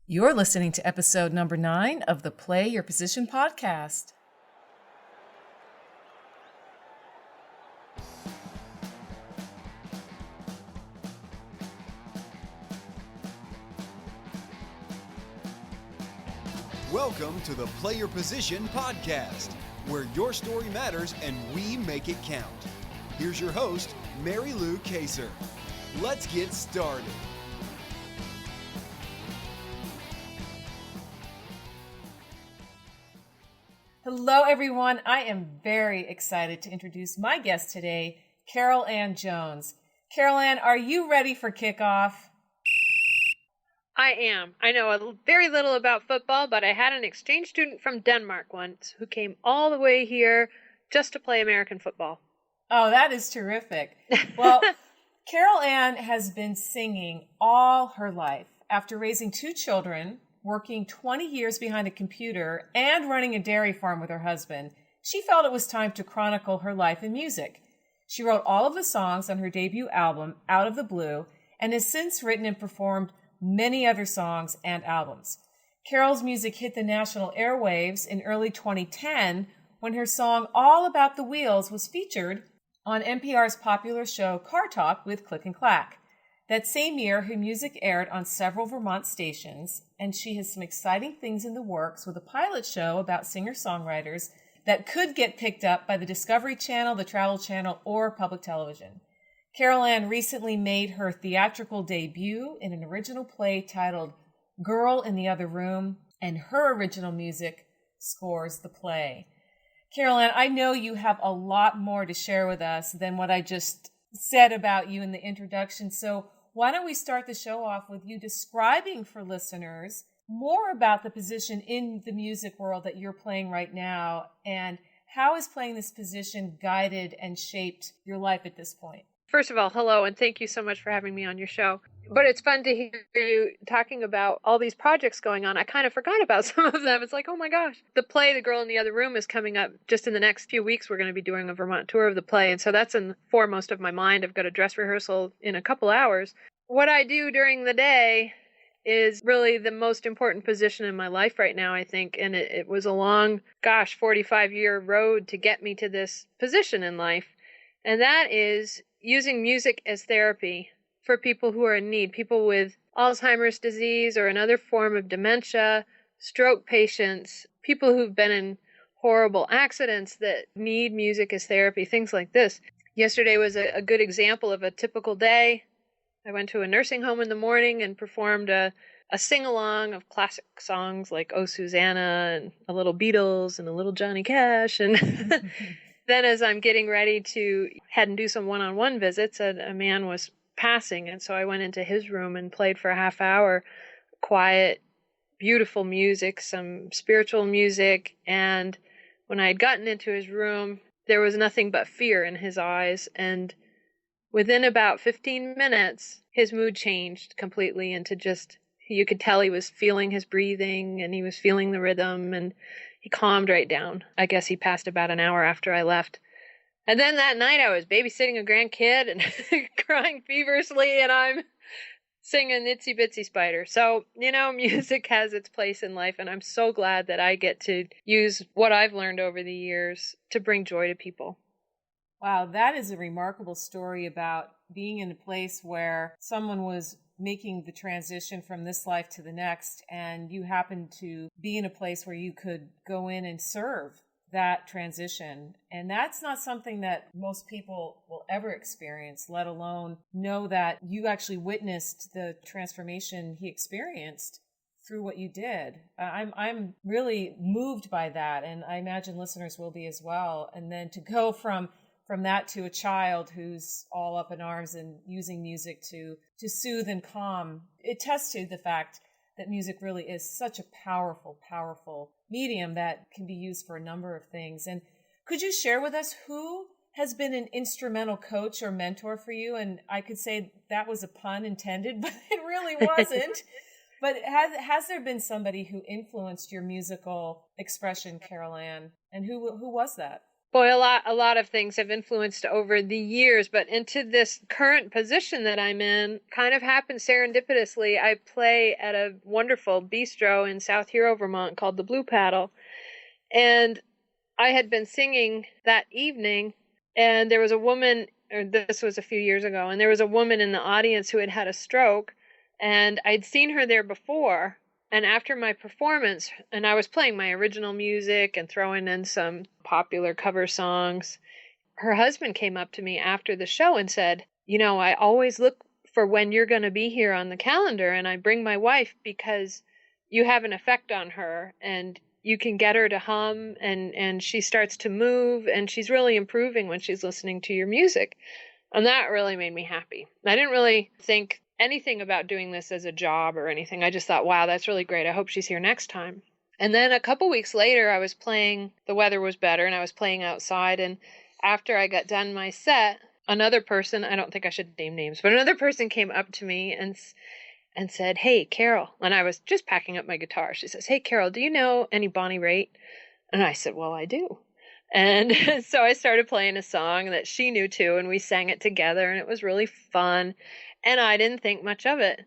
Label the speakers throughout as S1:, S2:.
S1: You're listening to episode number 9 of the Play Your Position podcast.
S2: Welcome to the Play Your Position podcast, where your story matters and we make it count. Here's your host, Mary Lou Kaser. Let's get started.
S1: Hello, everyone. I am very excited to introduce my guest today, Carol Ann Jones. Carol Ann, are you ready for kickoff?
S3: I am. I know very little about football, but I had an exchange student from Denmark once who came all the way here just to play American football.
S1: Oh, that is terrific. Well, Carol Ann has been singing all her life. After raising 2 children, working 20 years behind a computer, and running a dairy farm with her husband, she felt it was time to chronicle her life in music. She wrote all of the songs on her debut album, Out of the Blue, and has since written and performed many other songs and albums. Carol's music hit the national airwaves in early 2010 when her song All About the Wheels was featured on NPR's popular show Car Talk with Clack. That same year, her music aired on several Vermont stations, and she has some exciting things in the works with a pilot show about singer-songwriters that could get picked up by the Discovery Channel, the Travel Channel, or public television. Carol Ann recently made her theatrical debut in an original play titled Girl in the Other Room, and her original music scores the play. Carol Ann, I know you have a lot more to share with us than what I just said about you in the introduction, so why don't we start the show off with you describing for listeners more about the position in the music world that you're playing right now, and how has playing this position guided and shaped your life at this point?
S3: First of all, hello, and thank you so much for having me on your show. But it's fun to hear you talking about all these projects going on. I kind of forgot about some of them. It's like, oh my gosh. The play, The Girl in the Other Room, is coming up just in the next few weeks. We're going to be doing a Vermont tour of the play. And so that's in foremost of my mind. I've got a dress rehearsal in a couple hours. What I do during the day is really the most important position in my life right now, I think. And it was a long, 45-year road to get me to this position in life. And that is using music as therapy for people who are in need, people with Alzheimer's disease or another form of dementia, stroke patients, people who've been in horrible accidents that need music as therapy, things like this. Yesterday was a good example of a typical day. I went to a nursing home in the morning and performed a sing-along of classic songs like Oh, Susanna, and a little Beatles, and a little Johnny Cash, and then as I'm getting ready to head and do some one-on-one visits, a man was passing, and so I went into his room and played for a half hour, quiet, beautiful music, some spiritual music, and when I had gotten into his room, there was nothing but fear in his eyes, and within about 15 minutes, his mood changed completely into just, you could tell he was feeling his breathing, and he was feeling the rhythm, and he calmed right down. I guess he passed about an hour after I left. And then that night I was babysitting a grandkid and crying feverishly, and I'm singing Itsy Bitsy Spider. So, music has its place in life, and I'm so glad that I get to use what I've learned over the years to bring joy to people.
S1: Wow, that is a remarkable story about being in a place where someone was making the transition from this life to the next, and you happened to be in a place where you could go in and serve that transition. And that's not something that most people will ever experience, let alone know that you actually witnessed the transformation he experienced through what you did. I'm really moved by that, and I imagine listeners will be as well. And then to go from that to a child who's all up in arms and using music to soothe and calm, it attests to the fact that music really is such a powerful, powerful medium that can be used for a number of things. And could you share with us who has been an instrumental coach or mentor for you? And I could say that was a pun intended, but it really wasn't. But has there been somebody who influenced your musical expression, Carol Ann? And who was that?
S3: Boy, a lot of things have influenced over the years, but into this current position that I'm in kind of happened serendipitously. I play at a wonderful bistro in South Hero, Vermont called the Blue Paddle. And I had been singing that evening, and there was a woman, or this was a few years ago, and there was a woman in the audience who had had a stroke, and I'd seen her there before. And after my performance, and I was playing my original music and throwing in some popular cover songs, her husband came up to me after the show and said, I always look for when you're going to be here on the calendar, and I bring my wife because you have an effect on her, and you can get her to hum, and she starts to move, and she's really improving when she's listening to your music. And that really made me happy. I didn't really think anything about doing this as a job or anything. I just thought, wow, that's really great. I hope she's here next time. And then a couple weeks later, I was playing, the weather was better, and I was playing outside. And after I got done my set, another person, I don't think I should name names, but another person came up to me and said, "Hey, Carol." And I was just packing up my guitar. She says, "Hey, Carol, do you know any Bonnie Raitt?" And I said, "Well, I do." And so I started playing a song that she knew too, and we sang it together, and it was really fun. And I didn't think much of it.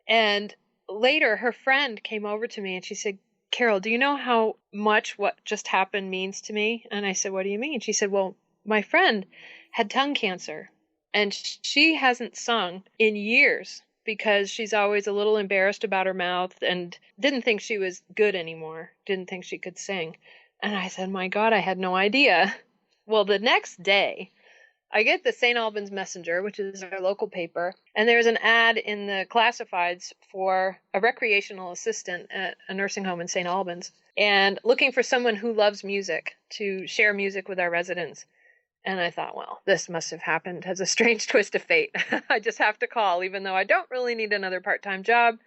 S3: And later, her friend came over to me and she said, "Carol, do you know how much what just happened means to me?" And I said, "What do you mean?" She said, "Well, my friend had tongue cancer, and she hasn't sung in years because she's always a little embarrassed about her mouth and didn't think she was good anymore, didn't think she could sing." And I said, "My God, I had no idea." Well, the next day, I get the St. Albans Messenger, which is our local paper, and there's an ad in the classifieds for a recreational assistant at a nursing home in St. Albans, and looking for someone who loves music to share music with our residents. And I thought, well, this must have happened as a strange twist of fate. I just have to call, even though I don't really need another part-time job.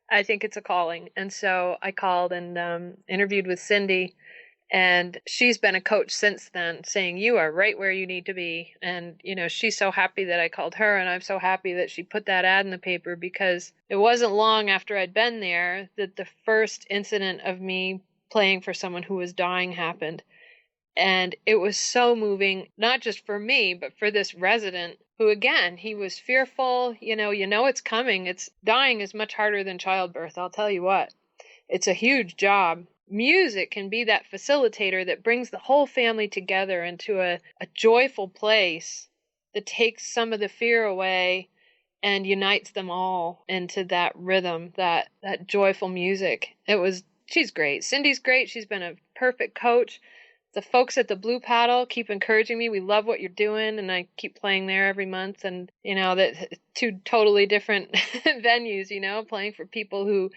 S3: I think it's a calling. And so I called and interviewed with Cindy. And she's been a coach since then, saying, "You are right where you need to be." And, she's so happy that I called her, and I'm so happy that she put that ad in the paper, because it wasn't long after I'd been there that the first incident of me playing for someone who was dying happened. And it was so moving, not just for me, but for this resident who, again, he was fearful. It's coming. Dying is much harder than childbirth, I'll tell you what. It's a huge job. Music can be that facilitator that brings the whole family together into a joyful place that takes some of the fear away and unites them all into that rhythm, that joyful music. She's great. Cindy's great. She's been a perfect coach. The folks at the Blue Paddle keep encouraging me. "We love what you're doing." And I keep playing there every month. And, that two totally different venues, playing for people who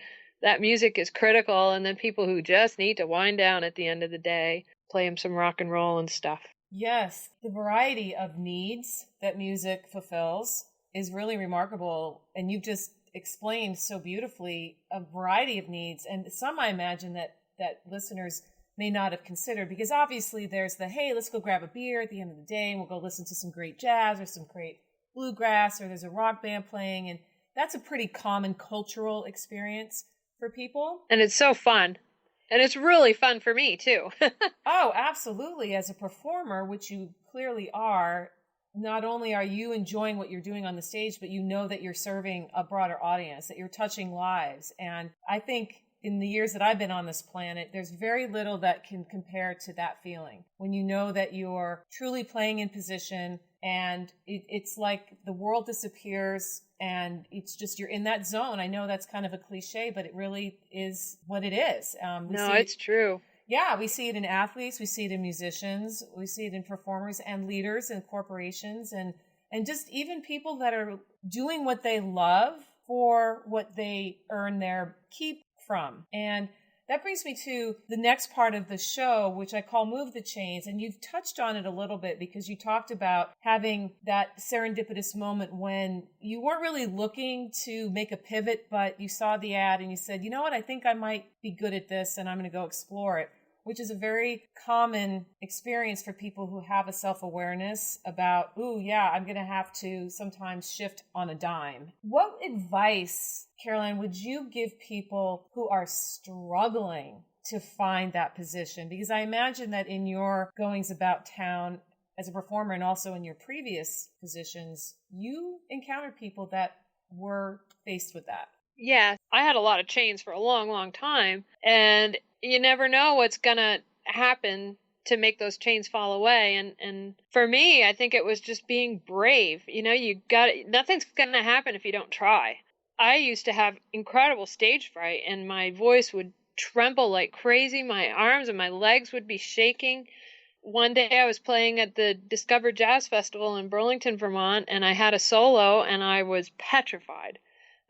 S3: that music is critical, and then people who just need to wind down at the end of the day, play them some rock and roll and stuff.
S1: Yes, the variety of needs that music fulfills is really remarkable. And you've just explained so beautifully a variety of needs, and some I imagine that listeners may not have considered, because obviously there's the, hey, let's go grab a beer at the end of the day and we'll go listen to some great jazz or some great bluegrass, or there's a rock band playing, and that's a pretty common cultural experience for people.
S3: And it's so fun. And it's really fun for me, too.
S1: Oh, absolutely. As a performer, which you clearly are, not only are you enjoying what you're doing on the stage, but you know that you're serving a broader audience, that you're touching lives. And I think in the years that I've been on this planet, there's very little that can compare to that feeling. When you know that you're truly playing in position, and it's like the world disappears, and it's just, you're in that zone. I know that's kind of a cliche, but it really is what it is.
S3: It's true.
S1: Yeah, we see it in athletes, we see it in musicians, we see it in performers and leaders and corporations, and just even people that are doing what they love for what they earn their keep from. And that brings me to the next part of the show, which I call Move the Chains. And you've touched on it a little bit, because you talked about having that serendipitous moment when you weren't really looking to make a pivot, but you saw the ad and you said, "You know what, I think I might be good at this and I'm going to go explore it." which is a very common experience for people who have a self-awareness about, ooh, yeah, I'm going to have to sometimes shift on a dime. What advice, Caroline, would you give people who are struggling to find that position? Because I imagine that in your goings about town as a performer and also in your previous positions, you encountered people that were faced with that.
S3: Yeah, I had a lot of chains for a long, long time, and you never know what's going to happen to make those chains fall away. And for me, I think it was just being brave. Nothing's going to happen if you don't try. I used to have incredible stage fright, and my voice would tremble like crazy. My arms and my legs would be shaking. One day I was playing at the Discover Jazz Festival in Burlington, Vermont, and I had a solo, and I was petrified.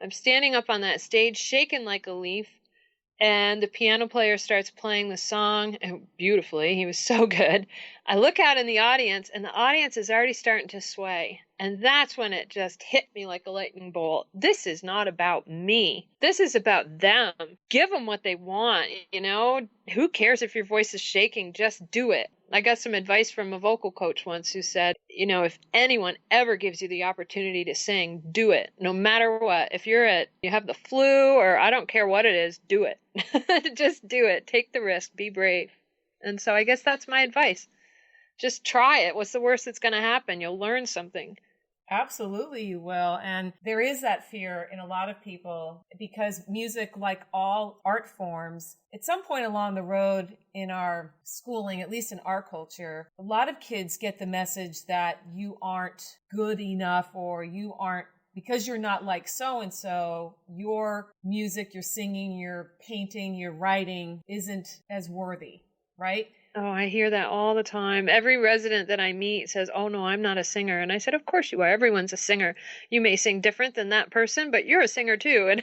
S3: I'm standing up on that stage, shaking like a leaf, and the piano player starts playing the song beautifully. He was so good. I look out in the audience, and the audience is already starting to sway. And that's when it just hit me like a lightning bolt. This is not about me. This is about them. Give them what they want. Who cares if your voice is shaking? Just do it. I got some advice from a vocal coach once who said, if anyone ever gives you the opportunity to sing, do it. No matter what. If you have the flu, or I don't care what it is, do it. Just do it. Take the risk. Be brave. And so I guess that's my advice. Just try it. What's the worst that's going to happen? You'll learn something.
S1: Absolutely, you will. And there is that fear in a lot of people because music, like all art forms, at some point along the road in our schooling, at least in our culture, a lot of kids get the message that you aren't good enough, or you aren't, because you're not like so-and-so, your music, your singing, your painting, your writing isn't as worthy, right?
S3: Oh, I hear that all the time. Every resident that I meet says, oh, no, I'm not a singer. And I said, of course you are. Everyone's a singer. You may sing different than that person, but you're a singer too. And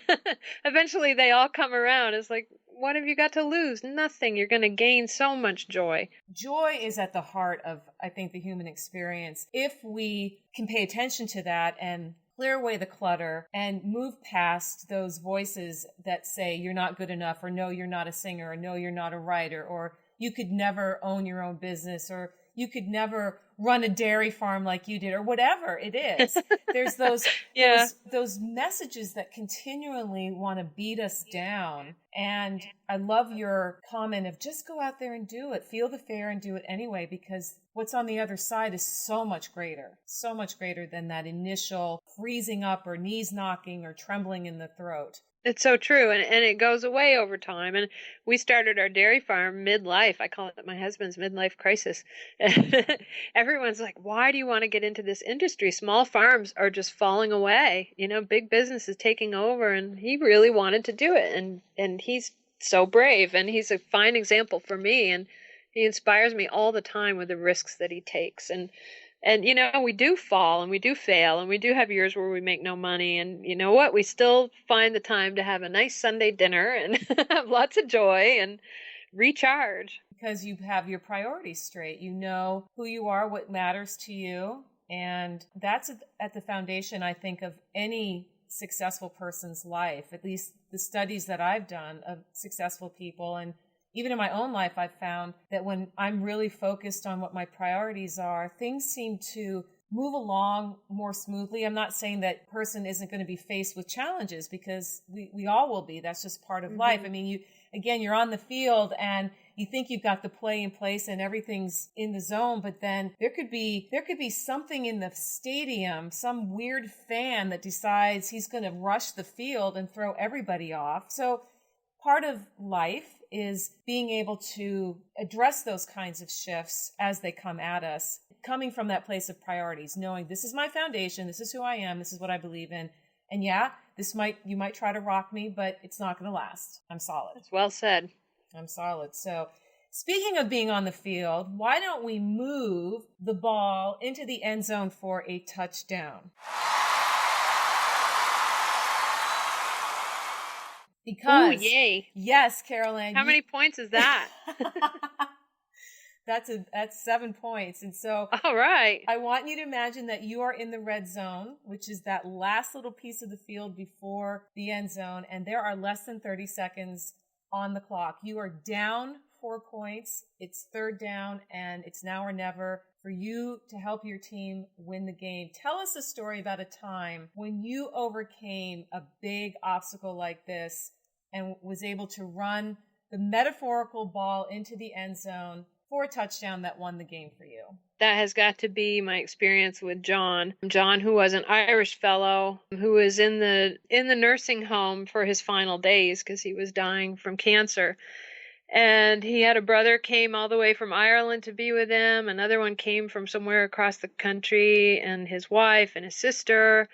S3: eventually they all come around. It's like, what have you got to lose? Nothing. You're going to gain so much joy.
S1: Joy is at the heart of, I think, the human experience. If we can pay attention to that and clear away the clutter and move past those voices that say you're not good enough, or no, you're not a singer, or no, you're not a writer, or you could never own your own business, or you could never run a dairy farm like you did, or whatever it is. There's those messages that continually want to beat us down. And I love your comment of just go out there and do it. Feel the fear and do it anyway, because what's on the other side is so much greater than that initial freezing up or knees knocking or trembling in the throat.
S3: It's so true, and it goes away over time. And we started our dairy farm midlife. I call it my husband's midlife crisis. And everyone's like, why do you want to get into this industry? Small farms are just falling away. Big business is taking over, and he really wanted to do it. And he's so brave, and he's a fine example for me. And he inspires me all the time with the risks that he takes. And we do fall and we do fail and we do have years where we make no money. And you know what? We still find the time to have a nice Sunday dinner and have lots of joy and recharge.
S1: Because you have your priorities straight. You know who you are, what matters to you. And that's at the foundation, I think, of any successful person's life, at least the studies that I've done of successful people. And even in my own life, I've found that when I'm really focused on what my priorities are, things seem to move along more smoothly. I'm not saying that person isn't going to be faced with challenges, because we all will be. That's just part of life. I mean, you're on the field and you think you've got the play in place and everything's in the zone, but then there could be something in the stadium, some weird fan that decides he's going to rush the field and throw everybody off. So part of life is being able to address those kinds of shifts as they come at us, coming from that place of priorities, knowing this is my foundation, this is who I am, this is what I believe in. And yeah, you might try to rock me, but it's not going to last. I'm solid.
S3: It's well said.
S1: I'm solid. So speaking of being on the field, why don't we move the ball into the end zone for a touchdown? Because,
S3: ooh, yay.
S1: Yes, Caroline.
S3: How many points is that?
S1: That's 7 points. And so
S3: all right.
S1: I want you to imagine that you are in the red zone, which is that last little piece of the field before the end zone. And there are less than 30 seconds on the clock. You are down 4 points. It's third down, and it's now or never for you to help your team win the game. Tell us a story about a time when you overcame a big obstacle like this and was able to run the metaphorical ball into the end zone for a touchdown that won the game for you.
S3: That has got to be my experience with John. John, who was an Irish fellow who was in the nursing home for his final days because he was dying from cancer. And he had a brother came all the way from Ireland to be with him. Another one came from somewhere across the country, and his wife and his sister.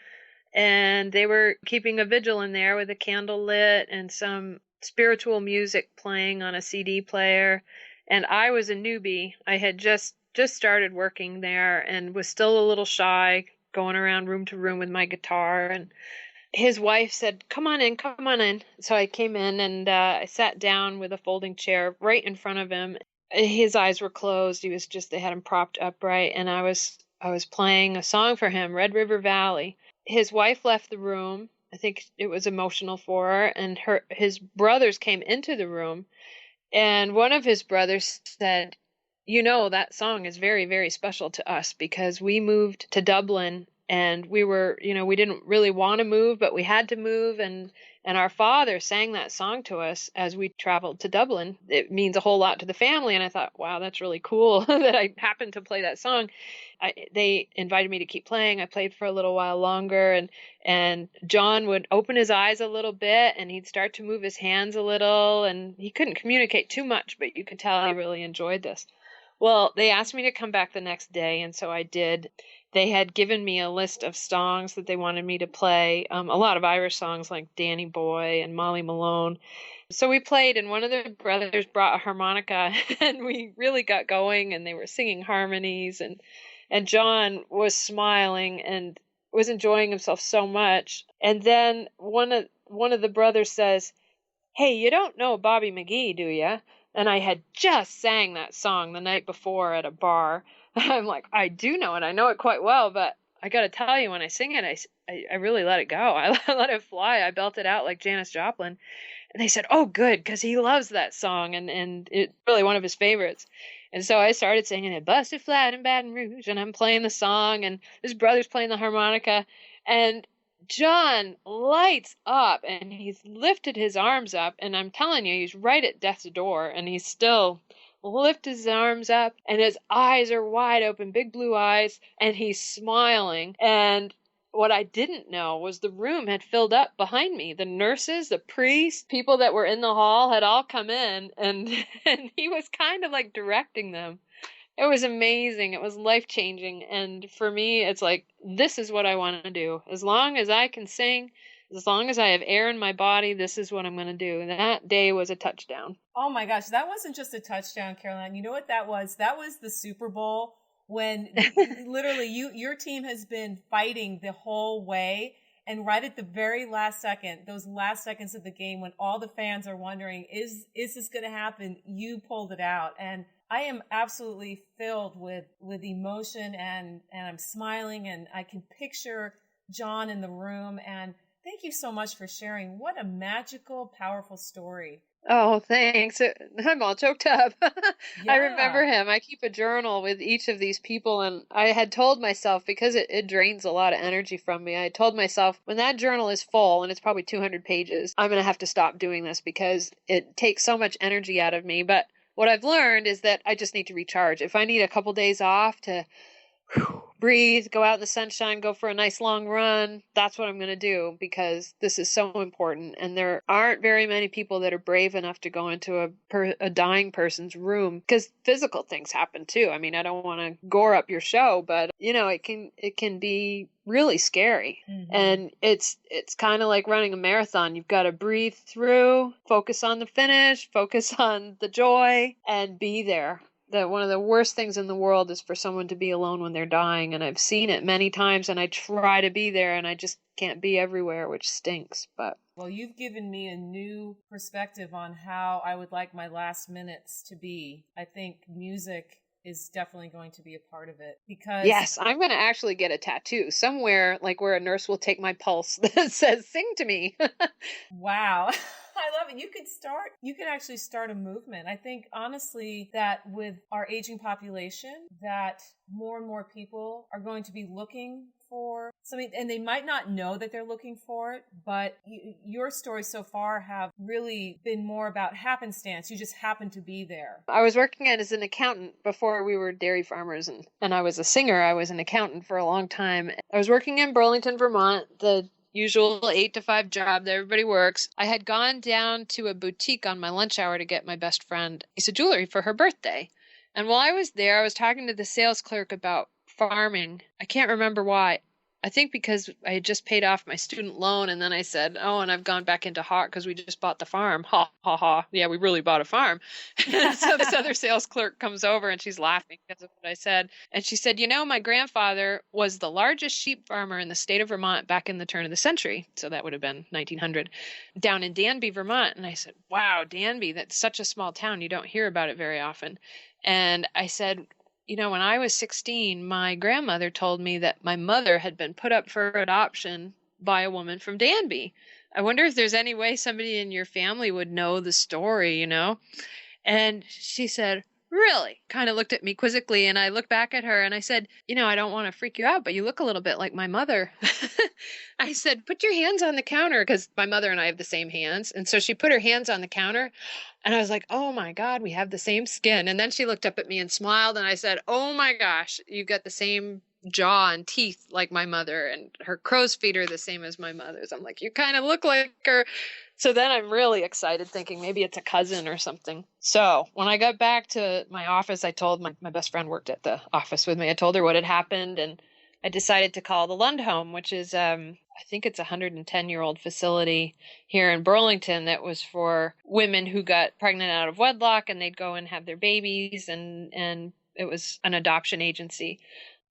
S3: And they were keeping a vigil in there with a candle lit and some spiritual music playing on a CD player. And I was a newbie. I had just started working there and was still a little shy, going around room to room with my guitar. And his wife said, come on in, come on in. So I came in and I sat down with a folding chair right in front of him. His eyes were closed. They had him propped upright. And I was playing a song for him, Red River Valley. His wife left the room. I think it was emotional for her. And his brothers came into the room. And one of his brothers said, that song is very, very special to us because we moved to Dublin and we were, we didn't really want to move, but we had to move. And our father sang that song to us as we traveled to Dublin. It means a whole lot to the family. And I thought, wow, that's really cool that I happened to play that song. They invited me to keep playing. I played for a little while longer, and John would open his eyes a little bit and he'd start to move his hands a little, and he couldn't communicate too much, but you could tell he really enjoyed this. Well, they asked me to come back the next day, and so I did. They had given me a list of songs that they wanted me to play, a lot of Irish songs like Danny Boy and Molly Malone. So we played, and one of the brothers brought a harmonica, and we really got going, and they were singing harmonies, and John was smiling and was enjoying himself so much. And then one of the brothers says, "Hey, you don't know Bobby McGee, do you?" And I had just sang that song the night before at a bar. I'm like, I do know it. I know it quite well, but I got to tell you, when I sing it, I really let it go. I let it fly. I belt it out like Janis Joplin. And they said, oh, good, because he loves that song, and it's really one of his favorites. And so I started singing it, Busted Flat in Baton Rouge, and I'm playing the song, and his brother's playing the harmonica, and John lights up, and he's lifted his arms up, and I'm telling you, he's right at death's door, and he's still lift his arms up, and his eyes are wide open, big blue eyes, and he's smiling. And what I didn't know was the room had filled up behind me. The nurses, the priests, people that were in the hall had all come in, and he was kind of like directing them. It was amazing. It was life-changing. And for me, it's like, this is what I want to do. As long as I can sing, as long as I have air in my body, this is what I'm going to do. And that day was a touchdown.
S1: Oh my gosh, that wasn't just a touchdown, Caroline. You know what that was? That was the Super Bowl, when literally your team has been fighting the whole way. And right at the very last second, those last seconds of the game, when all the fans are wondering, is this going to happen? You pulled it out. And I am absolutely filled with emotion, and I'm smiling, and I can picture John in the room. And thank you so much for sharing. What a magical, powerful story.
S3: Oh, thanks. I'm all choked up.
S1: Yeah.
S3: I remember him. I keep a journal with each of these people, and I had told myself, because it drains a lot of energy from me, I told myself, when that journal is full, and it's probably 200 pages, I'm going to have to stop doing this because it takes so much energy out of me. But what I've learned is that I just need to recharge. If I need a couple days off to breathe, go out in the sunshine, go for a nice long run, that's what I'm going to do, because this is so important. And there aren't very many people that are brave enough to go into a dying person's room, because physical things happen too. I mean, I don't want to gore up your show, but it can be really scary. Mm-hmm. And it's kind of like running a marathon. You've got to breathe through, focus on the finish, focus on the joy, and be there. That one of the worst things in the world is for someone to be alone when they're dying. And I've seen it many times, and I try to be there, and I just can't be everywhere, which stinks. But
S1: well, you've given me a new perspective on how I would like my last minutes to be. I think music is definitely going to be a part of it, because
S3: yes, I'm going to actually get a tattoo somewhere, like where a nurse will take my pulse that says, sing to me.
S1: Wow. I love it. You can actually start a movement. I think honestly that with our aging population, that more and more people are going to be looking for something, and they might not know that they're looking for it, but your stories so far have really been more about happenstance. You just happen to be there.
S3: I was working as an accountant before we were dairy farmers, and I was a singer. I was an accountant for a long time. I was working in Burlington, Vermont, the usual 8 to 5 job that everybody works. I had gone down to a boutique on my lunch hour to get my best friend a piece of jewelry for her birthday. And while I was there, I was talking to the sales clerk about farming. I can't remember why. I think because I had just paid off my student loan, and then I said, oh, and I've gone back into hawk because we just bought the farm. Ha, ha, ha. Yeah, we really bought a farm. And so this other sales clerk comes over, and she's laughing because of what I said. And she said, my grandfather was the largest sheep farmer in the state of Vermont back in the turn of the century. So that would have been 1900, down in Danby, Vermont. And I said, wow, Danby, that's such a small town. You don't hear about it very often. And I said, when I was 16, my grandmother told me that my mother had been put up for adoption by a woman from Danby. I wonder if there's any way somebody in your family would know the story, And she said, really? Kind of looked at me quizzically, and I looked back at her and I said, I don't want to freak you out, but you look a little bit like my mother. I said, put your hands on the counter, because my mother and I have the same hands. And so she put her hands on the counter, and I was like, oh my God, we have the same skin. And then she looked up at me and smiled, and I said, oh my gosh, you've got the same jaw and teeth like my mother, and her crow's feet are the same as my mother's. I'm like, you kind of look like her. So then I'm really excited, thinking maybe it's a cousin or something. So when I got back to my office, I told my best friend worked at the office with me. I told her what had happened, and I decided to call the Lund Home, which is, I think it's a 110-year-old facility here in Burlington that was for women who got pregnant out of wedlock, and they'd go and have their babies, and it was an adoption agency.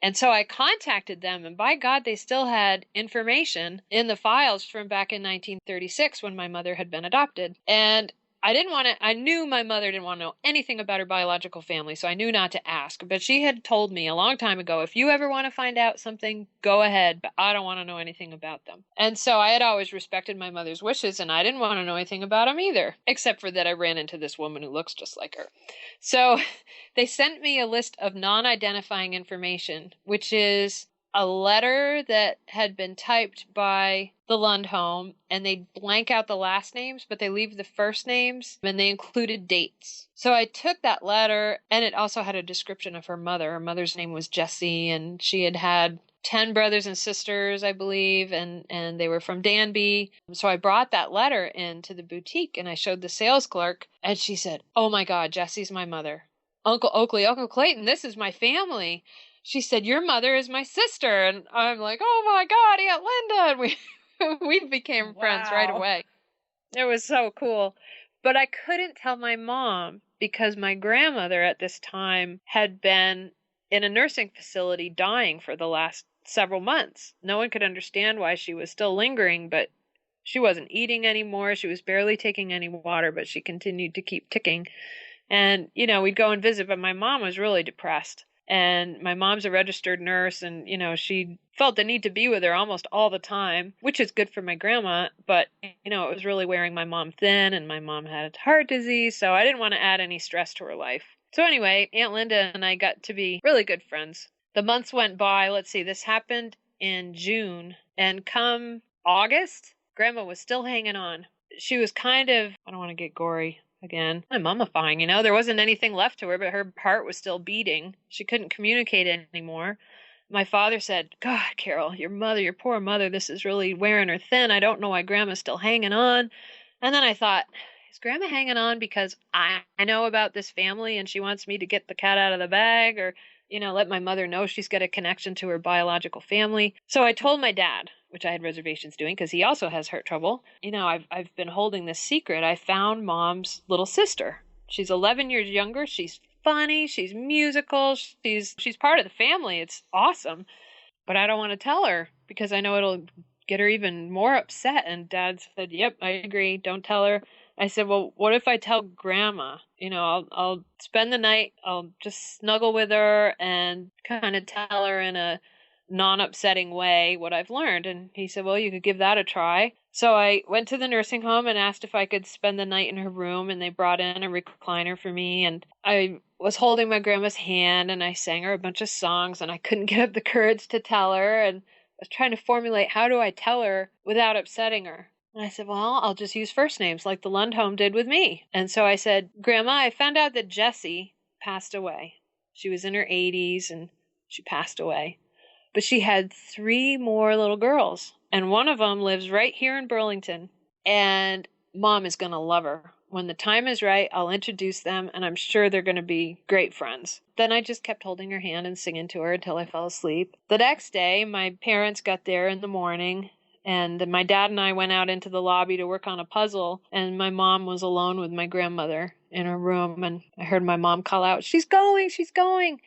S3: And so I contacted them, and by God, they still had information in the files from back in 1936 when my mother had been adopted. And I knew my mother didn't want to know anything about her biological family, so I knew not to ask. But she had told me a long time ago, if you ever want to find out something, go ahead, but I don't want to know anything about them. And so I had always respected my mother's wishes, and I didn't want to know anything about them either, except for that I ran into this woman who looks just like her. So they sent me a list of non-identifying information, which is a letter that had been typed by the Lund Home, and they blank out the last names, but they leave the first names, and they included dates. So I took that letter, and it also had a description of her mother. Her mother's name was Jessie, and she had had 10 brothers and sisters, I believe, and they were from Danby. So I brought that letter into the boutique, and I showed the sales clerk, and she said, oh my God, Jessie's my mother. Uncle Oakley, Uncle Clayton, this is my family. She said, your mother is my sister. And I'm like, oh my God, Aunt Linda. And we became friends right away. It was so cool. But I couldn't tell my mom because my grandmother at this time had been in a nursing facility dying for the last several months. No one could understand why she was still lingering, but she wasn't eating anymore. She was barely taking any water, but she continued to keep ticking. And, we'd go and visit, but my mom was really depressed. And my mom's a registered nurse, and, she felt the need to be with her almost all the time, which is good for my grandma. But, it was really wearing my mom thin, and my mom had heart disease. So I didn't want to add any stress to her life. So anyway, Aunt Linda and I got to be really good friends. The months went by. Let's see, this happened in June. And come August, Grandma was still hanging on. She was kind of, I don't want to get gory again, mummifying, there wasn't anything left to her, but her heart was still beating. She couldn't communicate anymore. My father said, God, Carol, your poor mother, this is really wearing her thin. I don't know why Grandma's still hanging on. And then I thought, is Grandma hanging on because I know about this family and she wants me to get the cat out of the bag, or, let my mother know she's got a connection to her biological family? So I told my dad, which I had reservations doing because he also has heart trouble. I've been holding this secret. I found Mom's little sister. She's 11 years younger. She's funny. She's musical. She's part of the family. It's awesome. But I don't want to tell her because I know it'll get her even more upset. And Dad said, yep, I agree. Don't tell her. I said, well, what if I tell Grandma? I'll spend the night. I'll just snuggle with her and kind of tell her in a non-upsetting way what I've learned. And he said, well, you could give that a try. So I went to the nursing home and asked if I could spend the night in her room, and they brought in a recliner for me. And I was holding my grandma's hand and I sang her a bunch of songs, and I couldn't get up the courage to tell her. And I was trying to formulate, how do I tell her without upsetting her? And I said, well, I'll just use first names like the Lund home did with me. And so I said, Grandma, I found out that Jessie passed away. She was in her 80s and she passed away. But she had 3 more little girls, and one of them lives right here in Burlington, and Mom is going to love her. When the time is right, I'll introduce them, and I'm sure they're going to be great friends. Then I just kept holding her hand and singing to her until I fell asleep. The next day, my parents got there in the morning, and my dad and I went out into the lobby to work on a puzzle, and my mom was alone with my grandmother in her room, and I heard my mom call out, she's going, she's going.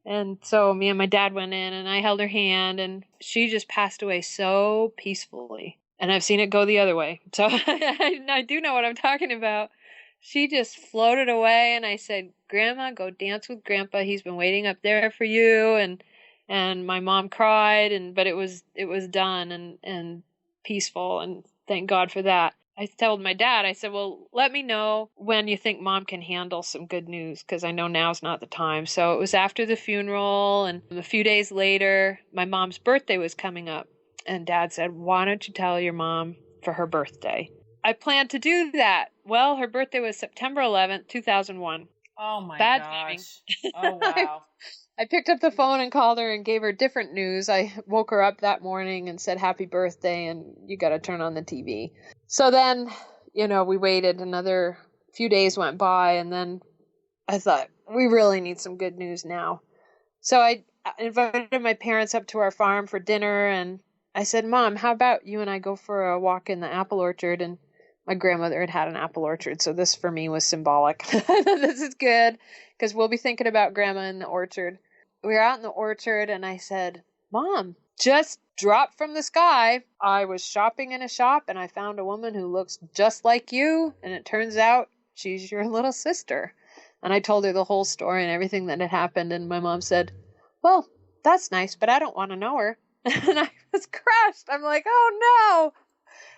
S3: And so me and my dad went in, and I held her hand, and she just passed away so peacefully. And I've seen it go the other way. So I do know what I'm talking about. She just floated away, and I said, Grandma, go dance with Grandpa. He's been waiting up there for you. And my mom cried, but it was done and peaceful, and thank God for that. I told my dad, I said, well, let me know when you think Mom can handle some good news, because I know now's not the time. So it was after the funeral, and a few days later, my mom's birthday was coming up. And Dad said, why don't you tell your mom for her birthday? I planned to do that. Well, her birthday was September 11th, 2001.
S1: Oh my
S3: Bad
S1: gosh.
S3: timing.
S1: Oh wow.
S3: I picked up the phone and called her and gave her different news. I woke her up that morning and said, happy birthday, and you got to turn on the TV. So then, we waited. Another few days went by, and then I thought, we really need some good news now. So I invited my parents up to our farm for dinner, and I said, Mom, how about you and I go for a walk in the apple orchard? And my grandmother had an apple orchard, so this for me was symbolic. This is good, because we'll be thinking about Grandma in the orchard. We were out in the orchard, and I said, Mom, just dropped from the sky. I was shopping in a shop, and I found a woman who looks just like you, and it turns out she's your little sister. And I told her the whole story and everything that had happened, and my mom said, well, that's nice, but I don't want to know her. And I was crushed. I'm like, oh no.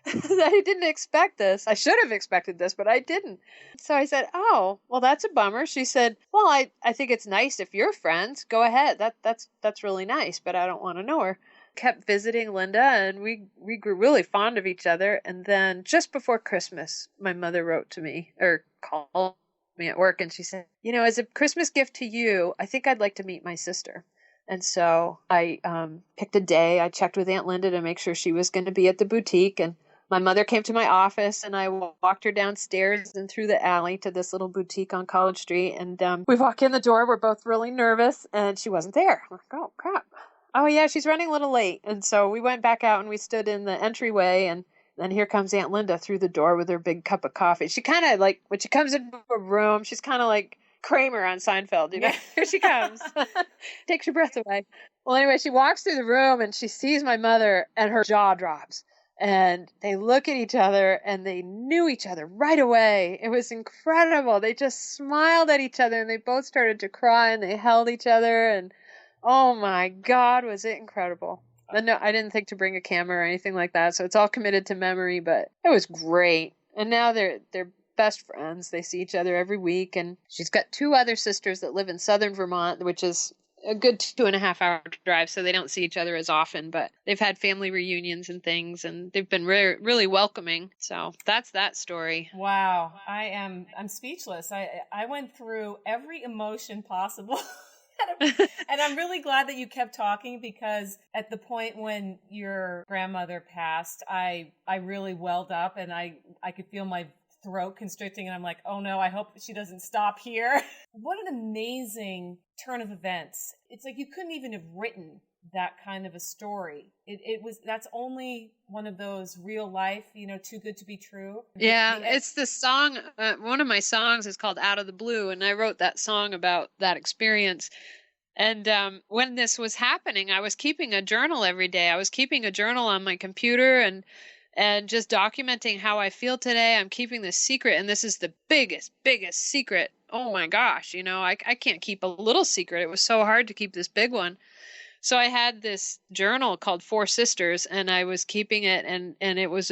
S3: I didn't expect this. I should have expected this, but I didn't. So I said, oh, well, that's a bummer. She said, well, I think it's nice if you're friends. Go ahead. That's really nice, but I don't want to know her. Kept visiting Linda, and we grew really fond of each other. And then just before Christmas, my mother wrote to me, or called me at work, and she said, as a Christmas gift to you, I think I'd like to meet my sister. And so I picked a day. I checked with Aunt Linda to make sure she was going to be at the boutique, and my mother came to my office, and I walked her downstairs and through the alley to this little boutique on College Street. And we walk in the door. We're both really nervous, and she wasn't there. I'm like, oh, crap. Oh, yeah, she's running a little late. And so we went back out, and we stood in the entryway, and then here comes Aunt Linda through the door with her big cup of coffee. She kind of like, when she comes into a room, she's kind of like Kramer on Seinfeld, Here she comes. Takes your breath away. Well, anyway, she walks through the room, and she sees my mother, and her jaw drops. And they look at each other, and they knew each other right away. It was incredible. They just smiled at each other, and they both started to cry, and they held each other. And oh my God, was it incredible. And no, I didn't think to bring a camera or anything like that. So it's all committed to memory, but it was great. And now they're best friends. They see each other every week. And she's got 2 other sisters that live in southern Vermont, which is a good 2.5 hour drive, so they don't see each other as often, but they've had family reunions and things, and they've been really welcoming. So that's that story.
S1: Wow. I'm speechless. I went through every emotion possible. And I'm really glad that you kept talking, because at the point when your grandmother passed, I really welled up, and I could feel my throat constricting, and I'm like, oh no, I hope she doesn't stop here. What an amazing turn of events. It's like you couldn't even have written that kind of a story. That's only one of those real life, too good to be true.
S3: Yeah, it's the song, one of my songs is called Out of the Blue, and I wrote that song about that experience. And when this was happening, I was keeping a journal every day. I was keeping a journal on my computer, and just documenting how I feel today. I'm keeping this secret, and this is the biggest secret. Oh my gosh, I can't keep a little secret. It was so hard to keep this big one. So I had this journal called Four Sisters, and I was keeping it, and it was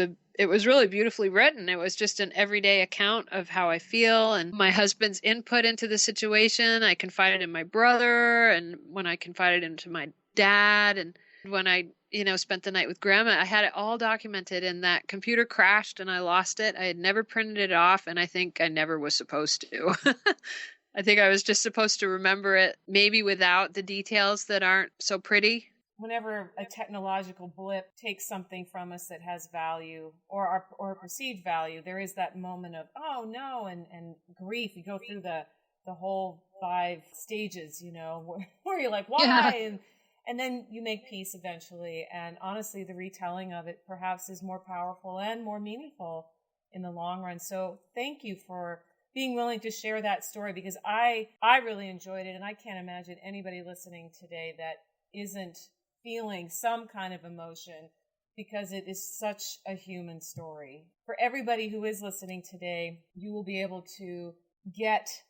S3: really beautifully written. It was just an everyday account of how I feel and my husband's input into the situation. I confided in my brother, and when I confided into my dad, and when I, spent the night with grandma, I had it all documented, and that computer crashed and I lost it. I had never printed it off, and I think I never was supposed to. I think I was just supposed to remember it, maybe without the details that aren't so pretty.
S1: Whenever a technological blip takes something from us that has value or perceived value, there is that moment of, oh no, and grief. You go through the whole 5 stages, where you're like, why? Yeah. And then you make peace eventually. And honestly, the retelling of it perhaps is more powerful and more meaningful in the long run. So thank you for being willing to share that story, because I really enjoyed it. And I can't imagine anybody listening today that isn't feeling some kind of emotion, because it is such a human story. For everybody who is listening today, you will be able to get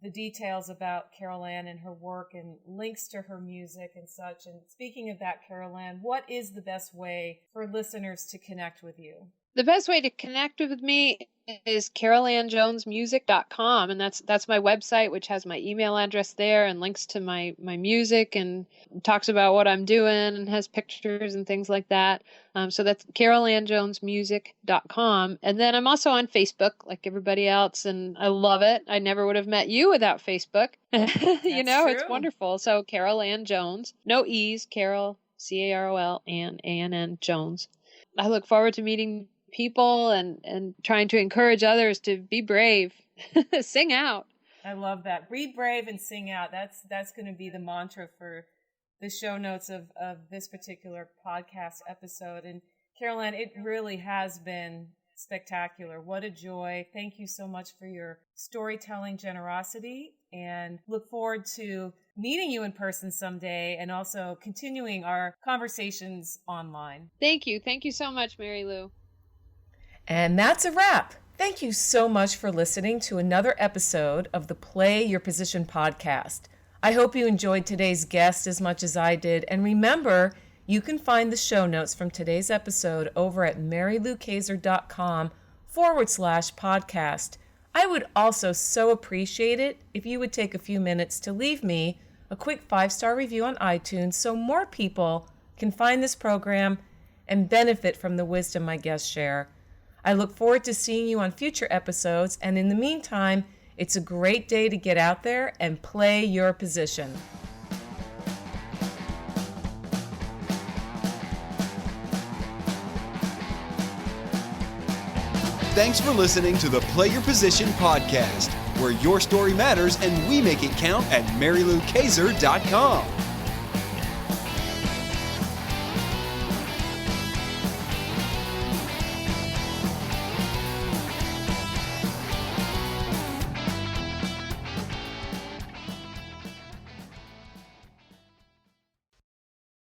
S1: the details about Carol Ann and her work and links to her music and such. And speaking of that, Carol Ann, what is the best way for listeners to connect with you?
S3: The best way to connect with me is carolannjonesmusic.com, and that's my website, which has my email address there and links to my music and talks about what I'm doing and has pictures and things like that. So that's carolannjonesmusic.com. And then I'm also on Facebook like everybody else, and I love it. I never would have met you without Facebook.
S1: True.
S3: It's wonderful. So Carol Ann Jones, no E's, Carol, Carol, Ann Jones. I look forward to meeting people and trying to encourage others to be brave. Sing out.
S1: I love that. Be brave and sing out. That's going to be the mantra for the show notes of this particular podcast episode. And Carol Ann, it really has been spectacular. What a joy. Thank you so much for your storytelling generosity, and look forward to meeting you in person someday and also continuing our conversations online.
S3: Thank you. Thank you so much, Mary Lou.
S1: And that's a wrap. Thank you so much for listening to another episode of the Play Your Position podcast. I hope you enjoyed today's guest as much as I did. And remember, you can find the show notes from today's episode over at maryloukaser.com/podcast. I would also so appreciate it if you would take a few minutes to leave me a quick 5-star review on iTunes so more people can find this program and benefit from the wisdom my guests share. I look forward to seeing you on future episodes, and in the meantime, it's a great day to get out there and play your position.
S2: Thanks for listening to the Play Your Position podcast, where your story matters and we make it count at maryloukaser.com.